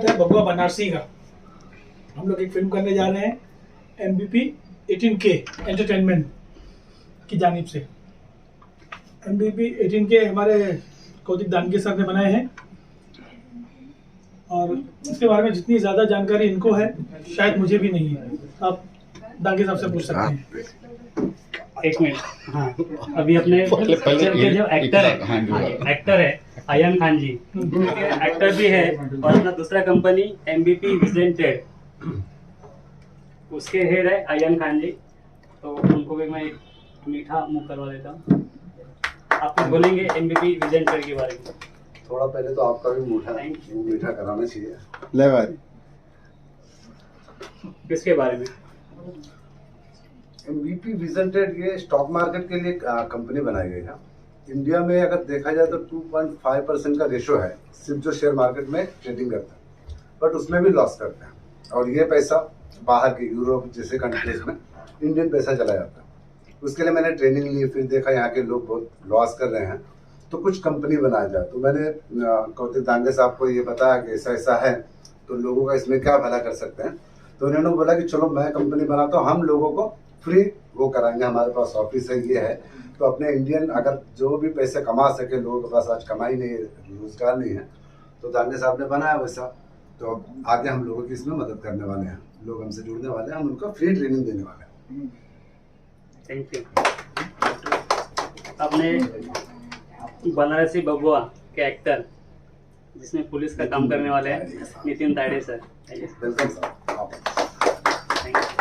स्वागत है भगवा बनारसी का। हम लोग एक फिल्म करने जा रहे हैं MVP 18K एंटरटेनमेंट की जानिब से। MVP 18K हमारे कौतिक दानगे सर ने बनाए हैं और इसके बारे में जितनी ज़्यादा जानकारी इनको है शायद मुझे भी नहीं है। आप दानगे साहब से पूछ सकते हैं। एक मिनट। हाँ, अभी अपने पिक्चर के जो एक्टर है अयान खान जी, एक्टर भी है और अपना दूसरा कंपनी MVP विजन ट्रेड, उसके हेड है अयान खान जी। तो उनको भी मैं एक मीठा मुंह करवा देता हूँ। आप कुछ बोलेंगे MVP विजन ट्रेड के बारे में? थोड़ा पहले तो आपका भी मीठा कराना चाहिए। ले भाई, किसके बारे में? MVP विजन ट्रेड ये स्टॉक मार्केट के लिए कंपनी बनाई गई है। इंडिया में अगर देखा जाए तो 2.5% का रेशो है सिर्फ जो शेयर मार्केट में ट्रेडिंग करता है, बट उसमें भी लॉस करते हैं। और ये पैसा बाहर के यूरोप जैसे कंट्रीज में इंडियन पैसा चला जाता है। उसके लिए मैंने ट्रेनिंग ली, फिर देखा यहाँ के लोग बहुत लॉस कर रहे हैं तो कुछ कंपनी बनाया जाए। तो मैंने कौतिक दांगे साहब को ये बताया कि ऐसा ऐसा है तो लोगों का इसमें क्या भला कर सकते हैं। तो उन्होंने बोला कि चलो मैं कंपनी बनाता हूँ, हम लोगों को फ्री वो कराएंगे, हमारे पास ऑफिस है, ये है। तो अपने इंडियन अगर जो भी पैसे कमा सके, लोगों के पास आज कमाई नहीं है, रोजगार नहीं है, तो दांगे साहब ने बनाया वैसा। तो आगे हम लोगों की इसमें मदद करने वाले हैं, लोग हमसे जुड़ने वाले हैं, हम उनको फ्री ट्रेनिंग देने वाले हैं। Thank you. आपने बनारसी भगवा के एक्टर जिसमें पुलिस का काम करने वाले हैं Nitin Tayade sir, welcome sir.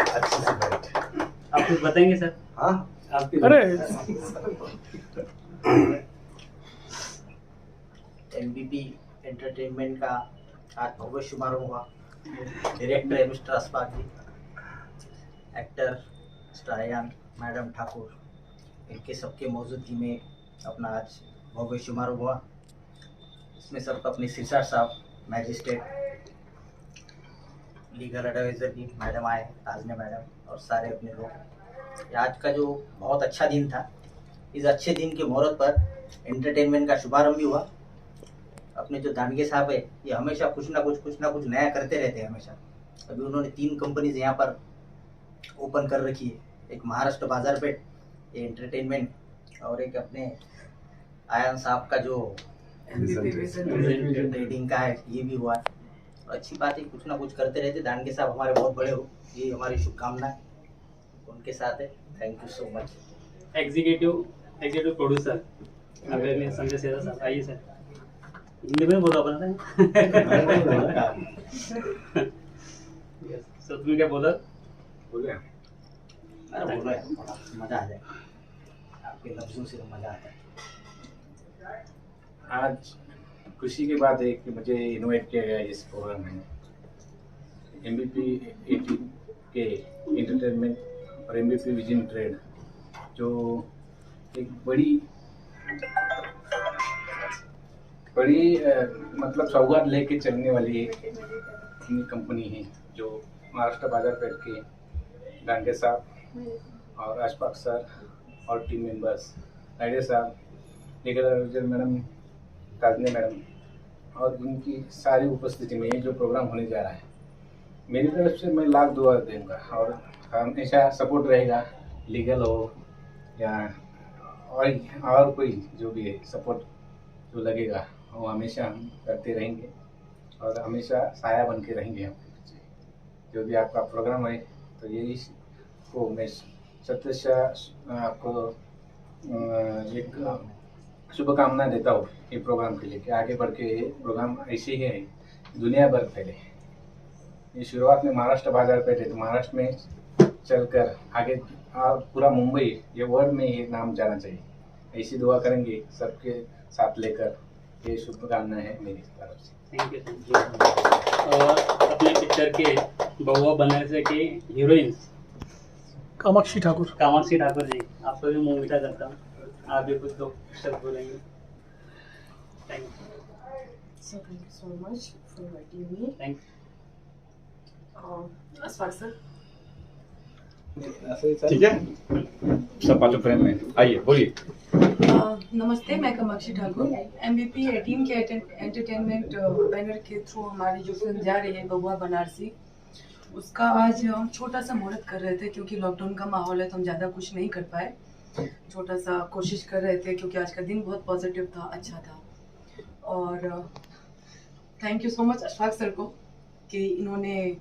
अच्छी सी बात। आप कुछ बताएंगे सर? हाँ, अरे MVP एंटरटेनमेंट का आज भव्य शुभारंभ हुआ। डायरेक्टर है mister Ashfaq ji, actor mister Ayan madam Thakur, इनके सबके मौजूदगी में अपना आज भव्य शुभारंभ हुआ। इसमें सब अपने सिरसा साहब, मैजिस्ट्रेट, लीगल एडवाइजर की मैडम आए, ताजने मैडम और सारे अपने लोग। आज का जो बहुत अच्छा दिन था, इस अच्छे दिन के मुहूर्त पर एंटरटेनमेंट का शुभारंभ भी हुआ। अपने जो दानगे साहब है ये हमेशा कुछ ना कुछ नया करते रहते हैं हमेशा। अभी उन्होंने 3 कंपनीज यहाँ पर ओपन कर रखी है, एक महाराष्ट्र बाजारपेट, ये एंटरटेनमेंट, और एक अपने आयन साहब का जो ट्रेडिंग का है ये भी हुआ है। अच्छी बात है, कुछ ना कुछ करते रहते। दानगे साहब हमारे बहुत बड़े हो, ये हमारी शुभकामनाएं उनके साथ है। Thank you so much. Executive producer आदरणीय संजय सेरा साहब, आइए सर। हिंदी में बोला अपना है। सर तुम्हें क्या बोला? बोले अरे बोलो यार, मजा आ जाए, आपके लफ्जों से मजा आता है। आज खुशी की बात है कि मुझे इनवाइट किया गया इस प्रोग्राम में। MVP 18K एंटरटेनमेंट और MVP विजन ट्रेड जो एक बड़ी मतलब सौगात लेके चलने वाली एक कंपनी है, जो महाराष्ट्र बाजारपेट के दांगे साहब और अशफाक सर और टीम मेंबर्स, तायडे साहब, legal adviser madam, Tajne madam और उनकी सारी उपस्थिति में ये जो प्रोग्राम होने जा रहा है, मेरी तरफ से मैं लाख दुआ दूंगा और हमेशा सपोर्ट रहेगा। लीगल हो या और कोई जो भी है, सपोर्ट जो लगेगा वो हमेशा हम करते रहेंगे और हमेशा साया बन के रहेंगे आपके पीछे। जो भी आपका प्रोग्राम है तो यही को मैं सत्य आपको एक शुभकामना देता हूँ ये प्रोग्राम के लिए कि आगे बढ़ के ये प्रोग्राम ऐसे ही है, दुनिया भर फैले। ये शुरुआत में महाराष्ट्र बाजारपेट है तो महाराष्ट्र में चलकर आगे पूरा मुंबई, ये वर्ल्ड में ये नाम जाना चाहिए। ऐसी दुआ करेंगे सबके साथ लेकर, ये शुभकामनाएं है मेरी तरफ से। Thank you. और अपने पिक्चर के बहुआ बनारसी के हीरोइन कामाक्षी ठाकुर जी, आपको भी मुंह मीठा करता हूँ, आप भी कुछ तो शब्द बोलेंगे। Thank you. So thank you so much for inviting me. Thank As far as ठीक है। सब पांचों फ्रेम में आइए बोलिए। नमस्ते, मैं कामाक्षी ठाकुर। MVP 18 के एंटरटेनमेंट बैनर के थ्रू हमारी जो फिल्म जा रही है बबुआ बनारसी, उसका आज हम छोटा सा मुहूर्त कर रहे थे क्योंकि लॉकडाउन का माहौल है तो हम ज़्यादा कुछ नहीं कर पाए। छोटा सा कोशिश कर रहे थे क्योंकि आज का दिन बहुत पॉजिटिव था, अच्छा था। और thank you so much Ashfaq sir को कि इन्होंने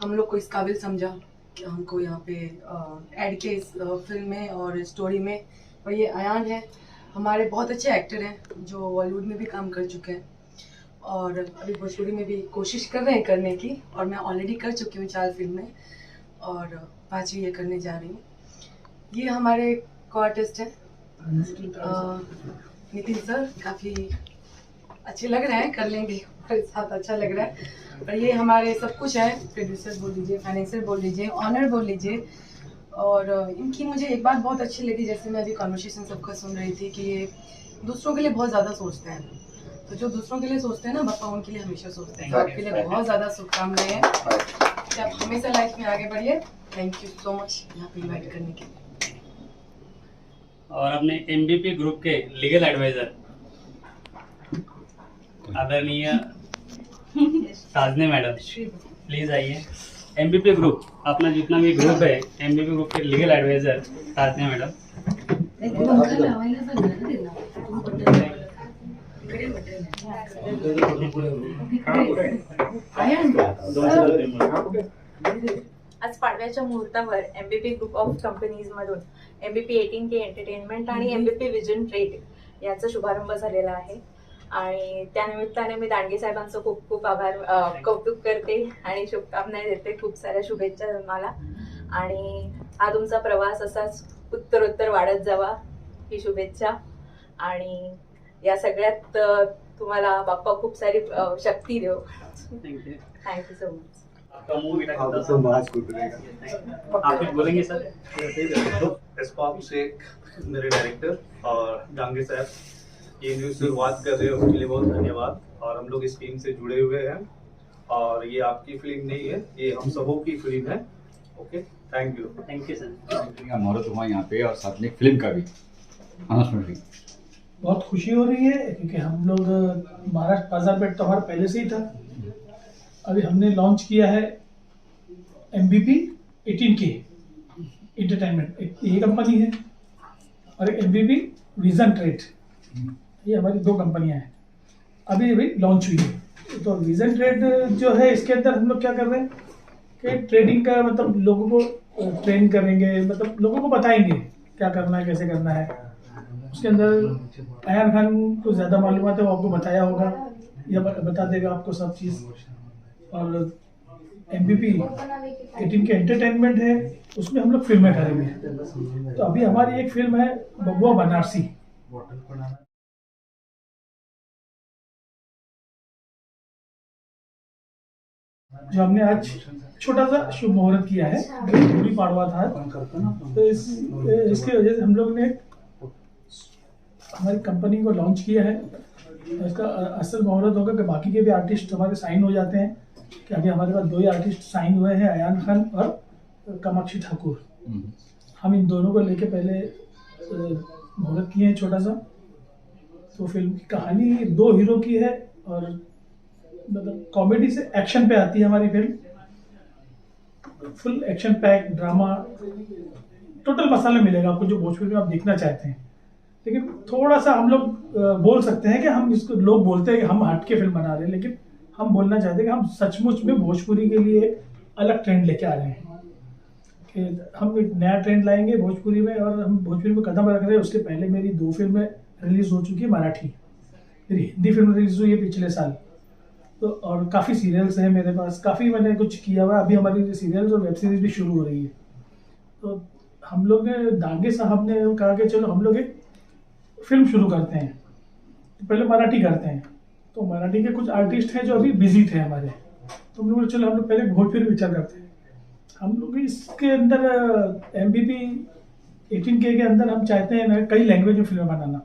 हम लोग को इस काबिल समझा कि हमको यहाँ पे ऐड किया इस फिल्म में और स्टोरी में। और ये अयान है, हमारे बहुत अच्छे एक्टर हैं जो बॉलीवुड में भी काम कर चुके हैं और अभी भोजपुरी में भी कोशिश कर रहे हैं करने की, और मैं ऑलरेडी कर चुकी हूँ 4 फिल्में और 5वीं ये करने जा रही हूँ। ये हमारे को आर्टिस्ट हैं नितिन सर, काफ़ी अच्छे लग रहे हैं, कर लेंगे हमारे साथ, अच्छा लग रहा है। और ये हमारे सब कुछ है, प्रोड्यूसर बोल लीजिए, फाइनेंसर बोल लीजिए, ऑनर बोल लीजिए। और इनकी मुझे एक बात बहुत अच्छी लगी, जैसे मैं अभी कॉन्वर्सेशन सबका सुन रही थी कि ये दूसरों के लिए बहुत ज़्यादा सोचते हैं। तो जो दूसरों के लिए सोचते हैं ना बापा, उनके लिए हमेशा सोचते हैं। आपके लिए बहुत ज़्यादा शुभकामनाएं हैं कि आप हमेशा लाइफ में आगे बढ़िए। थैंक यू सो मच यहाँ पे इन्वाइट करने के लिए। और अपने MVP ग्रुप के लीगल एडवाइजर आदरणीय साजने मैडम, प्लीज आइए। MVP ग्रुप, अपना जितना भी ग्रुप है, MVP ग्रुप के लीगल एडवाइजर साजने मैडम। आज पाडव्याच्या मुहूर्तावर MVP ग्रुप ऑफ कंपनीज मधून MVP 18 के एंटरटेनमेंट आणि MVP विजन ट्रेड याचा शुभारंभ झालेला आहे आणि त्यानिमित्ताने मी दांडगे साहेबांचं खूप खूप आभार कौतुक करते आणि शुभकामना देते, खूप साऱ्या शुभेच्छा तुम्हाला आणि हा तुमचा प्रवास असाच उत्तरोत्तर वाढत जावा ही शुभेच्छा आणि या सगळ्यात तुम्हाला बाप्पा खूप सारी शक्ती देव। Thank you so much. आपका मूवी आप कुछ बोलेंगे सर? एस्पाप शेख मेरे डायरेक्टर और डांगे साहब, ये न्यू शुरुआत कर रहे हो उसके लिए बहुत धन्यवाद। और हम लोग इस फिल्म से जुड़े हुए हैं और ये आपकी फिल्म नहीं है, ये हम सबों की फिल्म है। Okay, thank you sir. मुहूर्त हुआ यहाँ पे और साथ में फिल्म का भी अनाउंसमेंट। बहुत खुशी हो रही है क्योंकि हम लोग महाराष्ट्र बाजार पेट त्योहार पहले से ही था, अभी हमने लॉन्च किया है MVP 18K एंटरटेनमेंट, ये कंपनी है, और एक MVP विजन ट्रेड, ये हमारी 2 कंपनियां हैं, अभी अभी लॉन्च हुई है। तो विजन ट्रेड जो है इसके अंदर हम लोग क्या कर रहे हैं कि ट्रेडिंग का मतलब लोगों को ट्रेन करेंगे, मतलब लोगों को बताएंगे क्या करना है, कैसे करना है। उसके अंदर अयान खान को ज़्यादा मालूमात है, वो आपको बताया होगा या बता देगा आपको सब चीज़। और MVP 18 के एंटरटेनमेंट है, उसमें हम लोग फिल्में करेंगे। तो अभी हमारी एक फिल्म है बबुआ बनारसी, जो हमने आज छोटा सा शुभ मुहूर्त किया है, गुड़ी पाड़वा था। तो इसकी वजह से हम लोग ने हमारी कंपनी को लॉन्च किया है। इसका असल मुहूर्त होगा कि बाकी के भी आर्टिस्ट हमारे साइन हो जाते हैं, कि अभी हमारे पास 2 ही आर्टिस्ट साइन हुए हैं, अयान खान और कामाक्षी ठाकुर। हम इन दोनों को लेके पहले मुहूर्त किए हैं छोटा सा। तो फिल्म की कहानी 2 हीरो की है और मतलब कॉमेडी से एक्शन पे आती है हमारी फिल्म। Full action pack drama, total masala मिलेगा आपको जो भोजपुरी में आप देखना चाहते हैं। लेकिन थोड़ा सा हम लोग बोल सकते हैं कि हम इसको, लोग बोलते हैं कि हम हट के फिल्म बना रहे हैं, लेकिन हम बोलना चाहते हैं कि हम सचमुच में भोजपुरी के लिए अलग ट्रेंड लेके आ रहे हैं, कि हम एक नया ट्रेंड लाएंगे भोजपुरी में। और हम भोजपुरी में कदम रख रहे हैं। उसके पहले मेरी 2 फिल्में रिलीज हो चुकी है मराठी, मेरी हिंदी फिल्म रिलीज हुई है पिछले साल। तो और काफ़ी सीरियल्स हैं मेरे पास, काफ़ी मैंने कुछ किया हुआ है। अभी हमारी सीरियल्स और वेब सीरीज भी शुरू हो रही है। तो हम लोग ने, दांगे साहब ने कहा कि चलो हम लोग एक फिल्म शुरू करते हैं, तो पहले मराठी करते हैं। तो मराठी के कुछ आर्टिस्ट हैं जो अभी बिजी थे हमारे, तो हम लोग चलो हम लोग पहले भोजपुरी पिक्चर करते हैं। हम लोग इसके अंदर MVP 18K के अंदर हम चाहते हैं कई लैंग्वेज में फिल्में बनाना।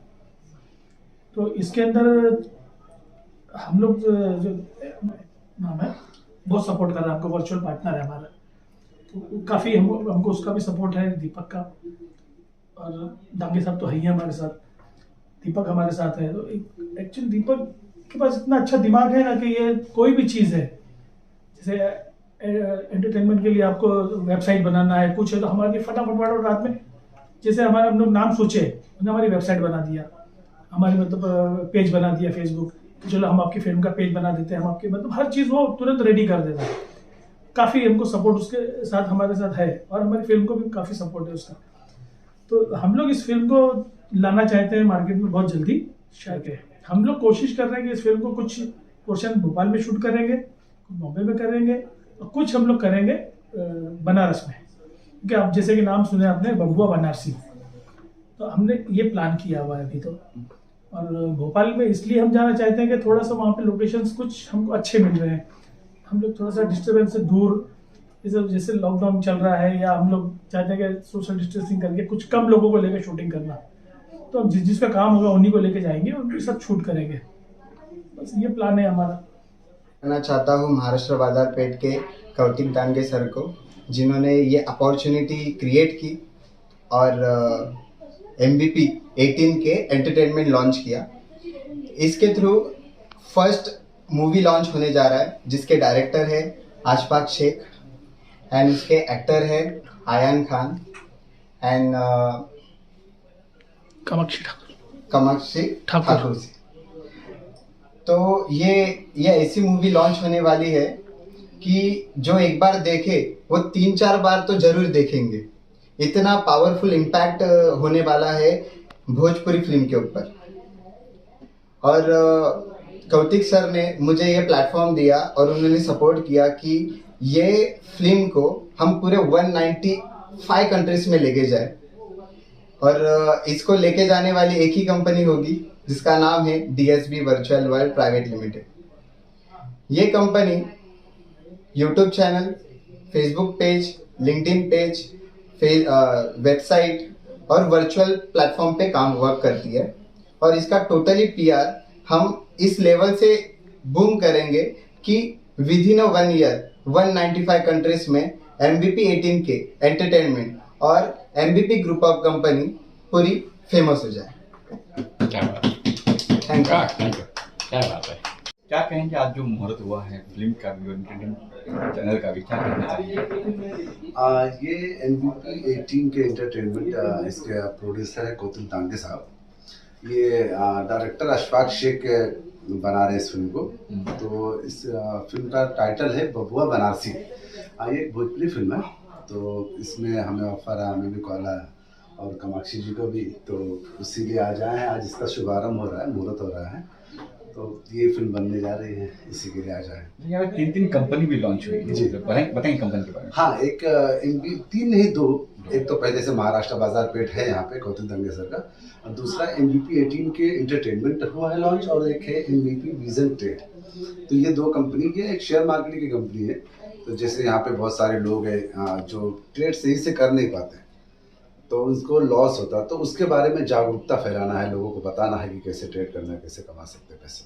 तो इसके अंदर हम लोग जो नाम है बहुत सपोर्ट कर रहा है, हमको वर्चुअल पार्टनर है हमारा, तो काफ़ी हमको उसका भी सपोर्ट है, दीपक का। और दांगे साहब तो है ही हमारे साथ, दीपक हमारे साथ है। तो एक्चुअली दीपक के पास इतना अच्छा दिमाग है ना कि ये कोई भी चीज़ है, जैसे एंटरटेनमेंट के लिए आपको वेबसाइट बनाना है कुछ है, तो हमारे फटाफट रात में, जैसे हमारा हम लोग नाम सोचे, उन्होंने हमारी वेबसाइट बना दिया, हमारी मतलब पेज बना दिया फेसबुक, चलो हम आपकी फिल्म का पेज बना देते हैं, हम आपके मतलब हर चीज़ वो तुरंत रेडी कर देता है। काफ़ी हमको सपोर्ट उसके साथ हमारे साथ है, और हमारी फिल्म को भी काफ़ी सपोर्ट है उसका। तो हम लोग इस फिल्म को लाना चाहते हैं मार्केट में बहुत जल्दी। शायद हम लोग कोशिश कर रहे हैं कि इस फिल्म को कुछ पोर्शन भोपाल में शूट करेंगे, कुछ बॉम्बे में करेंगे, और कुछ हम लोग करेंगे बनारस में, क्योंकि आप जैसे कि नाम सुने आपने बबुआ बनारसी, तो हमने ये प्लान किया हुआ है अभी तो। और भोपाल में इसलिए हम जाना चाहते हैं कि थोड़ा सा वहाँ पे लोकेशंस कुछ हमको अच्छे मिल रहे हैं, हम लोग थोड़ा सा डिस्टर्बेंस से दूर, जैसे लॉकडाउन चल रहा है, या हम लोग चाहते हैं कि सोशल डिस्टेंसिंग करके कुछ कम लोगों को लेकर शूटिंग करना, तो हम जिसका काम होगा उन्हीं को लेके जाएंगे और उनके साथ शूट करेंगे। बस ये प्लान है हमारा। कहना चाहता हूँ महाराष्ट्र बाजारपेट के कौतिक दांगे सर को, जिन्होंने ये अपॉर्चुनिटी क्रिएट की और MVP 18 के एंटरटेनमेंट लॉन्च किया। इसके थ्रू फर्स्ट मूवी लॉन्च होने जा रहा है, जिसके डायरेक्टर है अशफाक शेख एंड उसके एक्टर है आयान खान एंड कामाक्षी ठाकुर। तो ये ऐसी मूवी लॉन्च होने वाली है कि जो एक बार देखे वो 3-4 बार तो जरूर देखेंगे। इतना पावरफुल इम्पैक्ट होने वाला है भोजपुरी फिल्म के ऊपर। और कौतिक सर ने मुझे ये प्लेटफॉर्म दिया और उन्होंने सपोर्ट किया कि ये फिल्म को हम पूरे 195 कंट्रीज में लेके जाए, और इसको लेके जाने वाली एक ही कंपनी होगी जिसका नाम है DSB virtual world private limited. ये company YouTube channel, Facebook page, LinkedIn page, website और वर्चुअल प्लेटफॉर्म पे वर्क करती है, और इसका टोटली PR हम इस लेवल से बूम करेंगे कि विद इन 1 ईयर 195 कंट्रीज में MVP 18 के एंटरटेनमेंट और MVP ग्रुप ऑफ कंपनी पूरी फेमस हो जाए। क्या बात है, थैंक यू। क्या बात है, क्या कहेंगे आज जो मुहूर्त हुआ है फिल्म का भी, एंटरटेनमेंट चैनल का भी, क्या कहना चाहिए? ये MVP 18 के एंटरटेनमेंट इसके प्रोड्यूसर है कौतिक दांगे साहब। ये डायरेक्टर अशफाक शेख बना रहे इस फिल्म को। तो इस फिल्म का टाइटल है बबुआ बनारसी। ये एक भोजपुरी फिल्म है, तो इसमें हमें ऑफर है, हमें भी कॉल है और कामाक्षी जी को भी, तो इसीलिए आज आए हैं। आज इसका शुभारंभ हो रहा है, मुहूर्त हो रहा है, तो ये फिल्म बनने जा रही है, इसी के लिए आ जाए। यहाँ 3 कंपनी भी लॉन्च हुई जी, बताएंगे कंपनी के बारे में। हाँ, एक 3 नहीं 2, एक तो पहले से महाराष्ट्र बाजारपेट है यहाँ पे कौतिक दांगे सर का, और दूसरा MVP 18 के एंटरटेनमेंट हुआ है लॉन्च, और एक है MVP विजन ट्रेड। तो ये 2 कंपनी की, एक शेयर मार्केटिंग की कंपनी है। तो जैसे यहाँ पे बहुत सारे लोग हैं जो ट्रेड सही से कर नहीं पाते, तो उनको लॉस होता है, तो उसके बारे में जागरूकता फैलाना है, लोगों को बताना है कि कैसे ट्रेड करना है, कैसे कमा सकते हैं पैसे।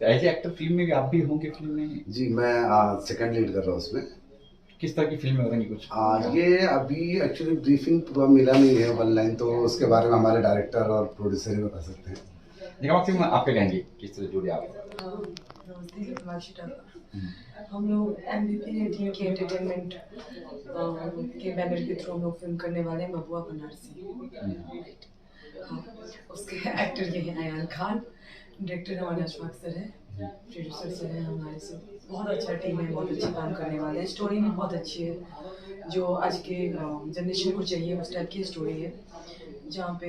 तो ऐसे एक्टर फिल्म में भी आप भी होंगे फिल्म में? जी, मैं सेकंड लीड कर रहा हूँ उसमें। किस तरह की फिल्म है, बताएंगे कुछ? ये अभी एक्चुअली ब्रीफिंग पूरा मिला नहीं है ऑनलाइन, तो उसके बारे में हमारे डायरेक्टर और प्रोड्यूसर ही बता सकते हैं। आप क्या कहेंगे, किस तरह जुड़े आप? हम लोग MVP 18 के एंटरटेनमेंट के बैनर के थ्रू हम लोग फिल्म करने वाले हैं बबुआ बनारसी। हाँ, उसके एक्टर ये हैं आयान खान, डायरेक्टर हमारे अशफाक सर है, प्रोड्यूसर सर है हमारे से। बहुत अच्छा टीम है, बहुत अच्छे काम करने वाले हैं। स्टोरी भी बहुत अच्छी है, जो आज के जनरेशन को चाहिए उस टाइप की स्टोरी है, जहाँ पे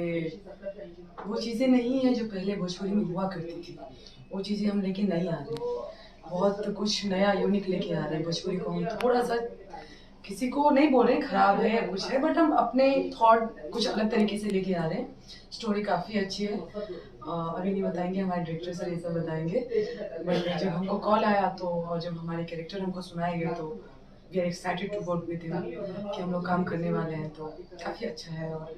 वो चीज़ें नहीं है जो पहले भोजपुरी में हुआ करती थी, वो चीज़ें हम लेके नहीं आ रहे। बहुत कुछ नया यूनिक लेके आ रहे हैं भोजपुरी को। हम थोड़ा सा किसी को नहीं बोल रहे खराब है या कुछ है, बट हम अपने थॉट कुछ अलग तरीके से लेके आ रहे हैं। स्टोरी काफ़ी अच्छी है, अभी नहीं बताएंगे, हमारे डायरेक्टर सर ये सब बताएंगे। बट जब हमको कॉल आया तो, और जब हमारे कैरेक्टर हमको सुनाए गए, तो we are excited to work with him कि हम लोग काम करने वाले हैं, तो काफ़ी अच्छा है और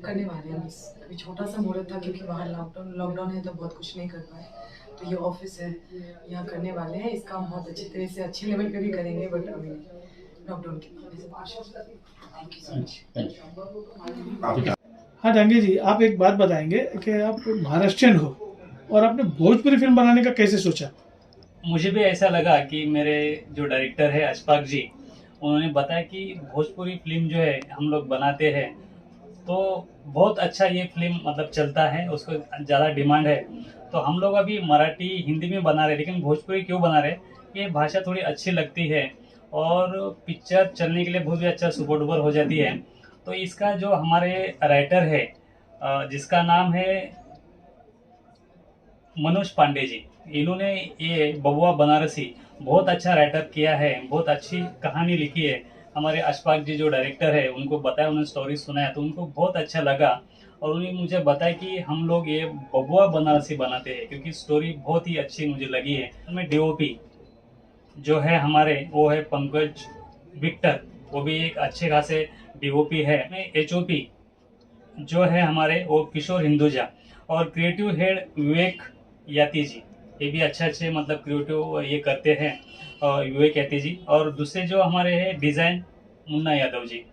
करने वाले हैं। बस अभी छोटा सा मुहूर्त था क्योंकि बाहर लॉकडाउन है, तो बहुत कुछ नहीं कर पाए। तो ये ऑफिस है, यहाँ करने वाले हैं। इसका हम बहुत अच्छी तरह से अच्छे लेवल पे भी करेंगे, बट अभी लॉकडाउन के बाद। Thank you so much. हाँ डांगे जी, आप एक बात बताएंगे कि आप महाराष्ट्रियन हो और आपने भोजपुरी फिल्म बनाने का कैसे सोचा? मुझे भी ऐसा लगा कि मेरे जो डायरेक्टर है अशफाक जी, उन्होंने बताया कि भोजपुरी फिल्म जो है हम लोग बनाते हैं तो बहुत अच्छा ये फिल्म मतलब चलता है, उसको ज़्यादा डिमांड है। तो हम लोग अभी मराठी हिंदी में बना रहे हैं, लेकिन भोजपुरी क्यों बना रहे हैं? ये भाषा थोड़ी अच्छी लगती है और पिक्चर चलने के लिए बहुत भी अच्छा सुपर डुपर हो जाती है। तो इसका जो हमारे राइटर है जिसका नाम है मनोज पांडे जी, इन्होंने ये बबुआ बनारसी बहुत अच्छा राइटर किया है, बहुत अच्छी कहानी लिखी है। हमारे अशफाक जी जो डायरेक्टर है उनको बताया, उन्होंने स्टोरी सुनाया तो उनको बहुत अच्छा लगा और उन्होंने मुझे बताया कि हम लोग ये बबुआ बनारसी बनाते हैं क्योंकि स्टोरी बहुत ही अच्छी मुझे लगी है। उसमें डीओपी जो है हमारे वो है पंकज विक्टर, वो भी एक अच्छे खासे डीओपी है। एचओपी जो है हमारे वो किशोर हिंदुजा और क्रिएटिव हेड विवेक याती जी, ये भी अच्छे मतलब क्रिएटिव ये करते हैं विवेक याती जी। और दूसरे जो हमारे हैं डिज़ाइन मुन्ना यादव जी।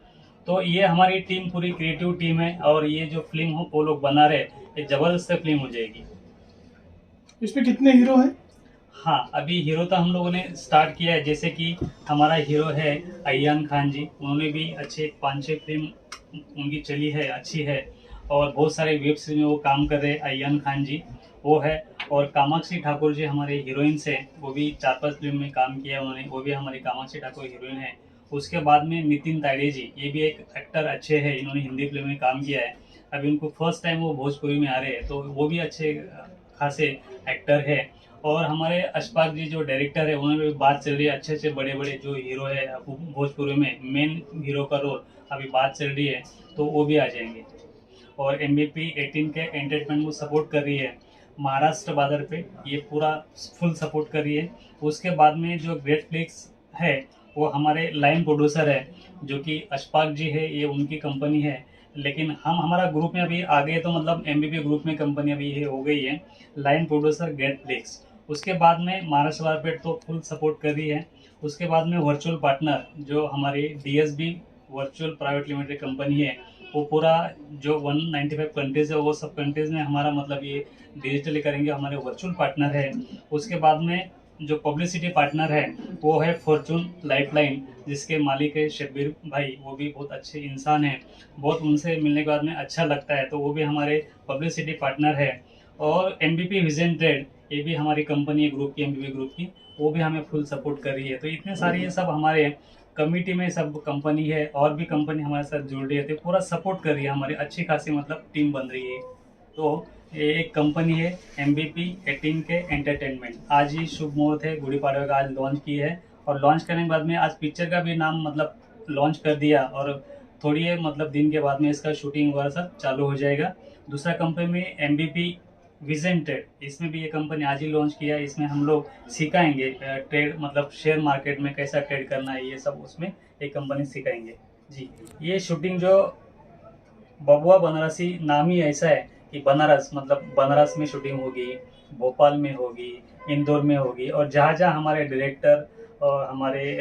तो ये हमारी टीम पूरी क्रिएटिव टीम है और ये जो फिल्म हो वो लोग बना रहे, ये ज़बरदस्त फिल्म हो जाएगी। इसमें कितने हीरो हैं? हाँ, अभी हीरो तो हम लोगों ने स्टार्ट किया है, जैसे कि हमारा हीरो है अयान खान जी, उन्होंने भी अच्छे 5-6 फिल्म उनकी चली है, अच्छी है और बहुत सारे वेब सीरीज में वो काम कर रहे हैं। अयान खान जी वो है और कामाक्षी ठाकुर जी हमारे हीरोइंस हैं, वो भी 4-5 फिल्म में काम किया उन्होंने, वो भी हमारी कामाक्षी ठाकुर हीरोइन है। उसके बाद में नितिन ताइडे जी, ये भी एक एक्टर अच्छे हैं, इन्होंने हिंदी फिल्म में काम किया है। अभी उनको फर्स्ट टाइम वो भोजपुरी में आ रहे हैं तो वो भी अच्छे खासे एक्टर है। और हमारे अशफाक जी जो डायरेक्टर है उन्होंने भी बात चल रही है, अच्छे बड़े बड़े जो हीरो है भोजपुरी में मेन हीरो का रोल अभी बात चल रही है तो वो भी आ जाएंगे। और MVP 18 के एंटरटेनमेंट को सपोर्ट कर रही है महाराष्ट्र बाजार पे, ये पूरा फुल सपोर्ट कर रही है। उसके बाद में जो ग्रेट फ्लिक्स है वो हमारे लाइन प्रोड्यूसर है जो कि अशफाक जी है, ये उनकी कंपनी है। लेकिन हम हमारा ग्रुप में अभी आ गए तो मतलब MVP ग्रुप में कंपनी अभी ये हो गई है लाइन प्रोड्यूसर ग्रेट फ्लिक्स। उसके बाद में महाराष्ट्र बाजार पे तो फुल सपोर्ट कर रही है। उसके बाद में वर्चुअल पार्टनर जो हमारी DSB virtual private limited company है, वो पूरा जो 195 कंट्रीज है वो सब कंट्रीज में हमारा मतलब ये डिजिटली करेंगे, हमारे वर्चुअल पार्टनर है। उसके बाद में जो पब्लिसिटी पार्टनर है वो है फॉर्चून लाइफलाइन, जिसके मालिक है शब्बीर भाई, वो भी बहुत अच्छे इंसान हैं, बहुत उनसे मिलने के बाद में अच्छा लगता है, तो वो भी हमारे पब्लिसिटी पार्टनर है। और MVP विजन ट्रेड, ये भी हमारी कंपनी है ग्रुप की, MVP ग्रुप की, वो भी हमें फुल सपोर्ट कर रही है। तो इतने सारे ये सब हमारे कमिटी में सब कंपनी है और भी कंपनी हमारे साथ जुड़ रही है, तो पूरा सपोर्ट कर रही है, हमारी अच्छी खासी मतलब टीम बन रही है। तो ये एक कंपनी है MVP 18 के एंटरटेनमेंट। आज ही शुभ मुहूर्त है, गुड़ी पाड़वा का आज लॉन्च की है और लॉन्च करने के बाद में आज पिक्चर का भी नाम मतलब लॉन्च कर दिया और थोड़ी मतलब दिन के बाद में इसका शूटिंग वगैरह सब चालू हो जाएगा। दूसरा कंपनी में MVP विजन ट्रेड, इसमें भी ये कंपनी आज ही लॉन्च किया है। इसमें हम लोग सिखाएंगे ट्रेड मतलब शेयर मार्केट में कैसा ट्रेड करना है, ये सब उसमें एक कंपनी सिखाएंगे जी। ये शूटिंग जो बबुआ बनारसी नाम ही ऐसा है कि बनारस मतलब बनारस में शूटिंग होगी, भोपाल में होगी, इंदौर में होगी और जहाँ जहाँ हमारे डायरेक्टर और हमारे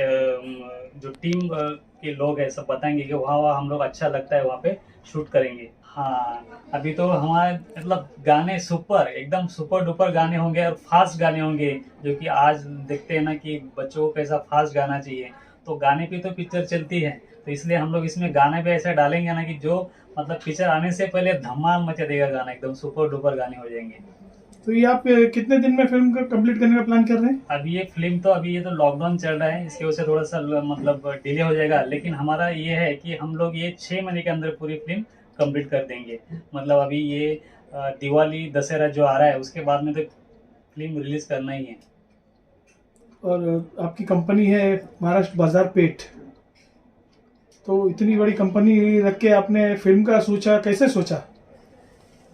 जो टीम के लोग हैं सब बताएंगे कि वहाँ हम लोग अच्छा लगता है वहाँ पे शूट करेंगे। हाँ, अभी तो हमारे मतलब गाने सुपर एकदम सुपर डुपर गाने होंगे और फास्ट गाने होंगे, जो कि आज देखते हैं ना कि बच्चों को कैसा फास्ट गाना चाहिए, तो गाने पे तो पिक्चर चलती है, तो इसलिए हम लोग इसमें गाने भी ऐसा डालेंगे ना कि जो मतलब पिक्चर आने से पहले धमाल मचा देगा गाना, एकदम सुपर डुपर गाने हो जाएंगे। तो ये आप कितने दिन में फिल्म को कंप्लीट करने का प्लान कर रहे हैं? अभी ये फिल्म तो अभी ये तो लॉकडाउन चल रहा है, इसकी वजह से थोड़ा सा मतलब डिले हो जाएगा, लेकिन हमारा ये है कि हम लोग ये 6 महीने के अंदर पूरी फिल्म कंप्लीट कर देंगे। मतलब अभी ये दिवाली दशहरा जो आ रहा है उसके बाद में तो फिल्म रिलीज करना ही है। और आपकी कंपनी है महाराष्ट्र बाजार पेट, तो इतनी बड़ी कंपनी रख के आपने फिल्म का सोचा, कैसे सोचा?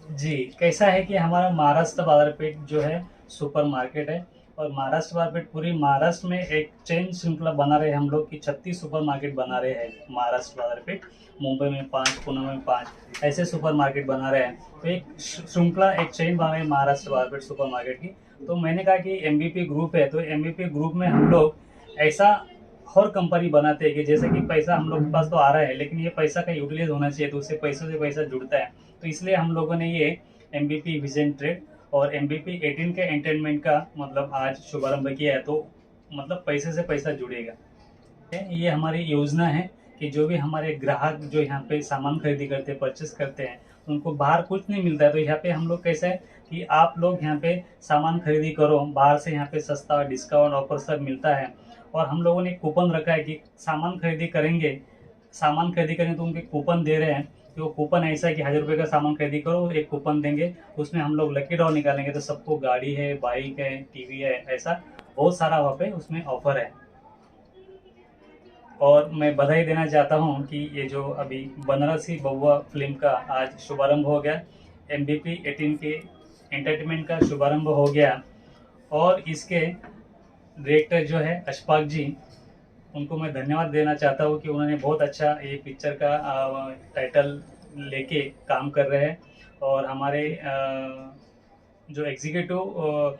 जी, कैसा है कि हमारा महाराष्ट्र बाजार पेट जो है सुपर मार्केट है और महाराष्ट्र बाजार पेट पूरी महाराष्ट्र में एक चेन श्रृंखला बना रहे हैं हम लोग कि 36 सुपर मार्केट बना रहे हैं महाराष्ट्र बाजार पेट। मुंबई में 5, पुणे में 5 ऐसे सुपर मार्केट बना रहे हैं, तो एक श्रृंखला एक चेन बना रहे हैं महाराष्ट्र बाजार पेट सुपर मार्केट की। तो मैंने कहा कि MVP ग्रुप है, तो MVP ग्रुप में हम लोग ऐसा और कंपनी बनाते हैं कि जैसे कि पैसा हम लोग के पास तो आ रहा है, लेकिन ये पैसा का यूटिलाइज होना चाहिए, तो उससे पैसों से पैसा जुड़ता है। तो इसलिए हम लोगों ने ये MVP विजन ट्रेड और MVP 18 के एंटरटेनमेंट का मतलब आज शुभारंभ किया है। तो मतलब पैसे से पैसा जुड़ेगा, ये हमारी योजना है कि जो भी हमारे ग्राहक जो यहाँ पे सामान खरीदी करते हैं, परचेस करते हैं, उनको बाहर कुछ नहीं मिलता है। तो यहाँ पे हम लोग कैसे है कि आप लोग यहाँ पे सामान खरीदी करो, बाहर से यहाँ पे सस्ता डिस्काउंट ऑफर सब मिलता है। और हम लोगों ने कूपन रखा है कि सामान खरीदी करेंगे तो उनके कूपन दे रहे हैं। तो कूपन ऐसा है कि 1000 रुपये का सामान खरीदी करो, एक कूपन देंगे, उसमें हम लोग लकी ड्रॉ निकालेंगे, तो सबको गाड़ी है, बाइक है, टीवी है, ऐसा बहुत सारा वहाँ पे उसमें ऑफर है। और मैं बधाई देना चाहता हूँ कि ये जो अभी बनारसी बउआ फिल्म का आज शुभारंभ हो गया, MVP 18 के एंटरटेनमेंट का शुभारंभ हो गया। और इसके डायरेक्टर जो है अशफाक जी, उनको मैं धन्यवाद देना चाहता हूँ कि उन्होंने बहुत अच्छा ये पिक्चर का टाइटल लेके काम कर रहे हैं। और हमारे जो एग्जीक्यूटिव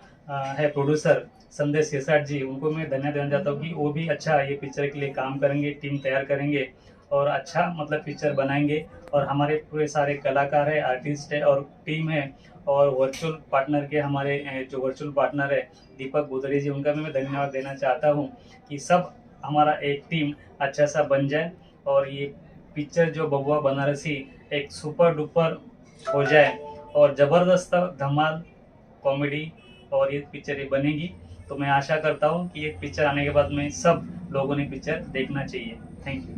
है प्रोड्यूसर संदेश केसाट जी, उनको मैं धन्यवाद देना चाहता हूँ कि वो भी अच्छा ये पिक्चर के लिए काम करेंगे, टीम तैयार करेंगे और अच्छा मतलब पिक्चर बनाएंगे। और हमारे पूरे सारे कलाकार है, आर्टिस्ट है और टीम है। और वर्चुअल पार्टनर के हमारे जो वर्चुअल पार्टनर है दीपक बुदरी जी, उनका भी मैं धन्यवाद देना चाहता हूँ कि सब हमारा एक टीम अच्छा सा बन जाए और ये पिक्चर जो बबुआ बनारसी एक सुपर डुपर हो जाए और ज़बरदस्त धमाल कॉमेडी और ये पिक्चर ये बनेगी। तो मैं आशा करता हूँ कि ये पिक्चर आने के बाद में सब लोगों ने पिक्चर देखना चाहिए। Thank you.